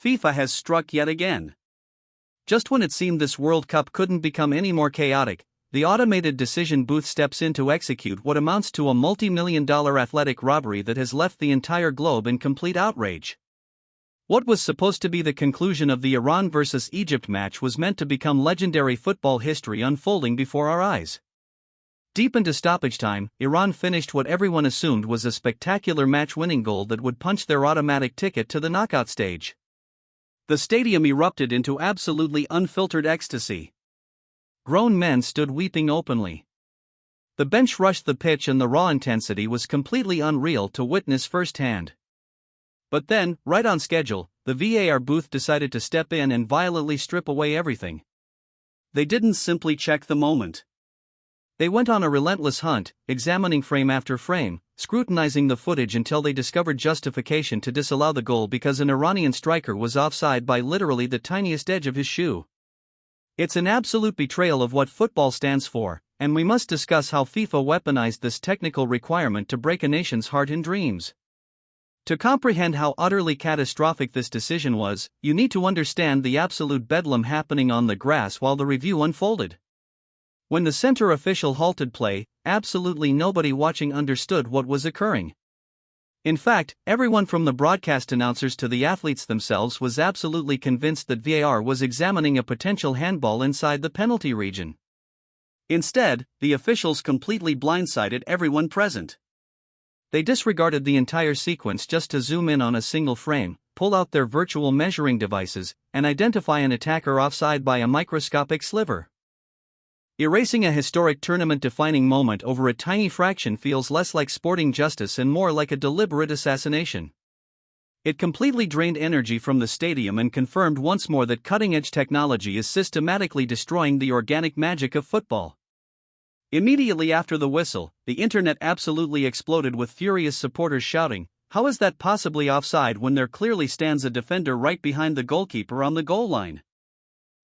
FIFA has struck yet again. Just when it seemed this World Cup couldn't become any more chaotic, the automated decision booth steps in to execute what amounts to a multi-million-dollar athletic robbery that has left the entire globe in complete outrage. What was supposed to be the conclusion of the Iran vs. Egypt match was meant to become legendary football history unfolding before our eyes. Deep into stoppage time, Iran finished what everyone assumed was a spectacular match-winning goal that would punch their automatic ticket to the knockout stage. The stadium erupted into absolutely unfiltered ecstasy. Grown men stood weeping openly. The bench rushed the pitch and the raw intensity was completely unreal to witness firsthand. But then, right on schedule, the VAR booth decided to step in and violently strip away everything. They didn't simply check the moment. They went on a relentless hunt, examining frame after frame, scrutinizing the footage until they discovered justification to disallow the goal because an Iranian striker was offside by literally the tiniest edge of his shoe. It's an absolute betrayal of what football stands for, and we must discuss how FIFA weaponized this technical requirement to break a nation's heart and dreams. To comprehend how utterly catastrophic this decision was, you need to understand the absolute bedlam happening on the grass while the review unfolded. When the center official halted play, absolutely nobody watching understood what was occurring. In fact, everyone from the broadcast announcers to the athletes themselves was absolutely convinced that VAR was examining a potential handball inside the penalty region. Instead, the officials completely blindsided everyone present. They disregarded the entire sequence just to zoom in on a single frame, pull out their virtual measuring devices, and identify an attacker offside by a microscopic sliver. Erasing a historic tournament-defining moment over a tiny fraction feels less like sporting justice and more like a deliberate assassination. It completely drained energy from the stadium and confirmed once more that cutting-edge technology is systematically destroying the organic magic of football. Immediately after the whistle, the internet absolutely exploded with furious supporters shouting, "How is that possibly offside when there clearly stands a defender right behind the goalkeeper on the goal line?"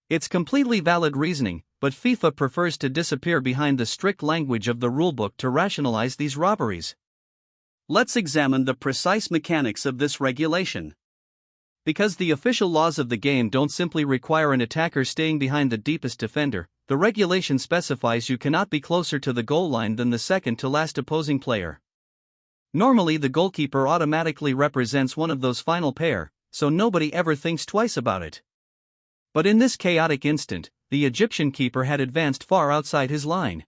It's completely valid reasoning, but FIFA prefers to disappear behind the strict language of the rulebook to rationalize these robberies. Let's examine the precise mechanics of this regulation. Because the official laws of the game don't simply require an attacker staying behind the deepest defender, the regulation specifies you cannot be closer to the goal line than the second to last opposing player. Normally, the goalkeeper automatically represents one of those final pair, so nobody ever thinks twice about it. But in this chaotic instant, the Egyptian keeper had advanced far outside his line.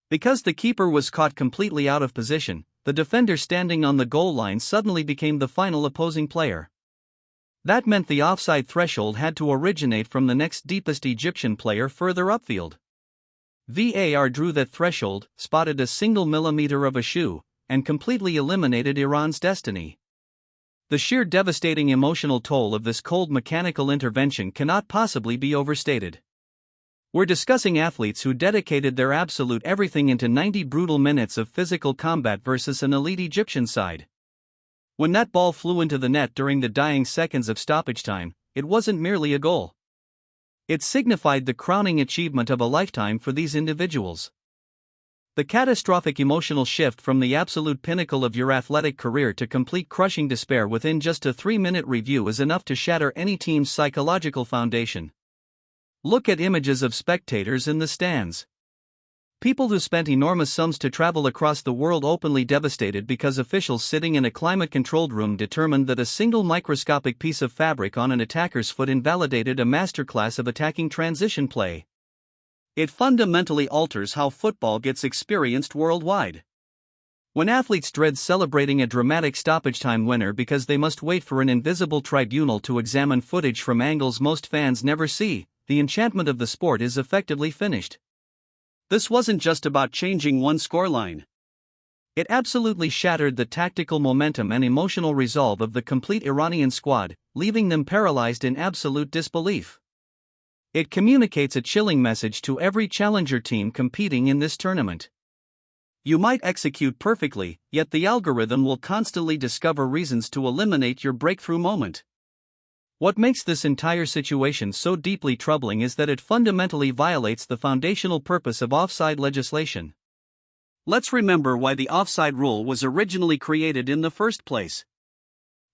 Because the keeper was caught completely out of position, the defender standing on the goal line suddenly became the final opposing player. That meant the offside threshold had to originate from the next deepest Egyptian player further upfield. VAR drew that threshold, spotted a single millimeter of a shoe, and completely eliminated Iran's destiny. The sheer devastating emotional toll of this cold mechanical intervention cannot possibly be overstated. We're discussing athletes who dedicated their absolute everything into 90 brutal minutes of physical combat versus an elite Egyptian side. When that ball flew into the net during the dying seconds of stoppage time, it wasn't merely a goal. It signified the crowning achievement of a lifetime for these individuals. The catastrophic emotional shift from the absolute pinnacle of your athletic career to complete crushing despair within just a 3-minute review is enough to shatter any team's psychological foundation. Look at images of spectators in the stands. People who spent enormous sums to travel across the world openly devastated because officials sitting in a climate-controlled room determined that a single microscopic piece of fabric on an attacker's foot invalidated a masterclass of attacking transition play. It fundamentally alters how football gets experienced worldwide. When athletes dread celebrating a dramatic stoppage time winner because they must wait for an invisible tribunal to examine footage from angles most fans never see, the enchantment of the sport is effectively finished. This wasn't just about changing one scoreline. It absolutely shattered the tactical momentum and emotional resolve of the complete Iranian squad, leaving them paralyzed in absolute disbelief. It communicates a chilling message to every challenger team competing in this tournament. You might execute perfectly, yet the algorithm will constantly discover reasons to eliminate your breakthrough moment. What makes this entire situation so deeply troubling is that it fundamentally violates the foundational purpose of offside legislation. Let's remember why the offside rule was originally created in the first place.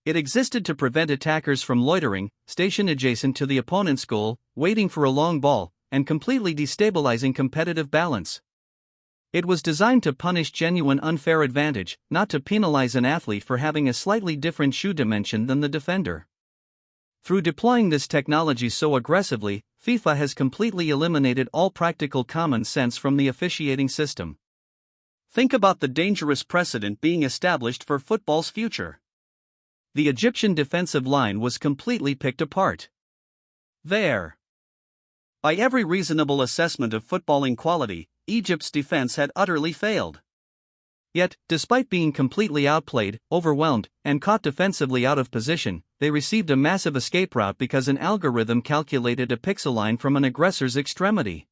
It existed to prevent attackers from loitering, stationed adjacent to the opponent's goal, waiting for a long ball, and completely destabilizing competitive balance. It was designed to punish genuine unfair advantage, not to penalize an athlete for having a slightly different shoe dimension than the defender. Through deploying this technology so aggressively, FIFA has completely eliminated all practical common sense from the officiating system. Think about the dangerous precedent being established for football's future. The Egyptian defensive line was completely picked apart. VAR. By every reasonable assessment of footballing quality, Egypt's defense had utterly failed. Yet, despite being completely outplayed, overwhelmed, and caught defensively out of position, they received a massive escape route because an algorithm calculated a pixel line from an aggressor's extremity.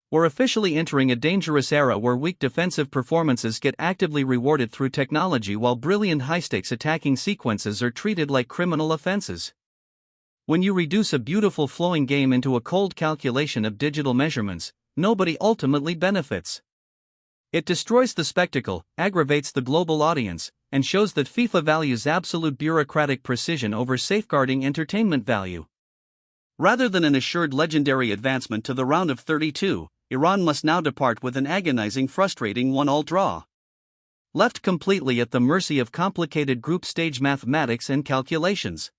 We're officially entering a dangerous era where weak defensive performances get actively rewarded through technology while brilliant high-stakes attacking sequences are treated like criminal offenses. When you reduce a beautiful flowing game into a cold calculation of digital measurements, nobody ultimately benefits. It destroys the spectacle, aggravates the global audience, and shows that FIFA values absolute bureaucratic precision over safeguarding entertainment value. Rather than an assured legendary advancement to the round of 32, Iran must now depart with an agonizing, frustrating 1-1 draw. Left completely at the mercy of complicated group stage mathematics and calculations.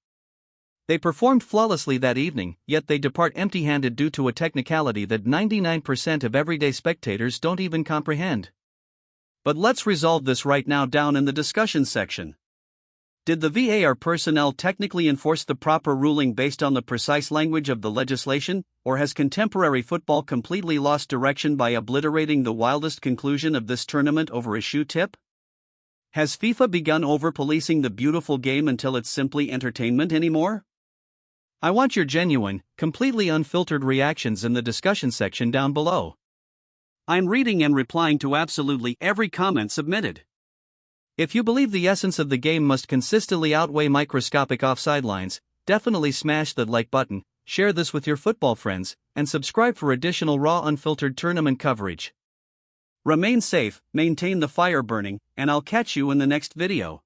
They performed flawlessly that evening, yet they depart empty-handed due to a technicality that 99% of everyday spectators don't even comprehend. But let's resolve this right now down in the discussion section. Did the VAR personnel technically enforce the proper ruling based on the precise language of the legislation, or has contemporary football completely lost direction by obliterating the wildest conclusion of this tournament over a shoe tip? Has FIFA begun over-policing the beautiful game until it's simply entertainment anymore? I want your genuine, completely unfiltered reactions in the discussion section down below. I'm reading and replying to absolutely every comment submitted. If you believe the essence of the game must consistently outweigh microscopic offside lines, definitely smash that like button, share this with your football friends, and subscribe for additional raw unfiltered tournament coverage. Remain safe, maintain the fire burning, and I'll catch you in the next video.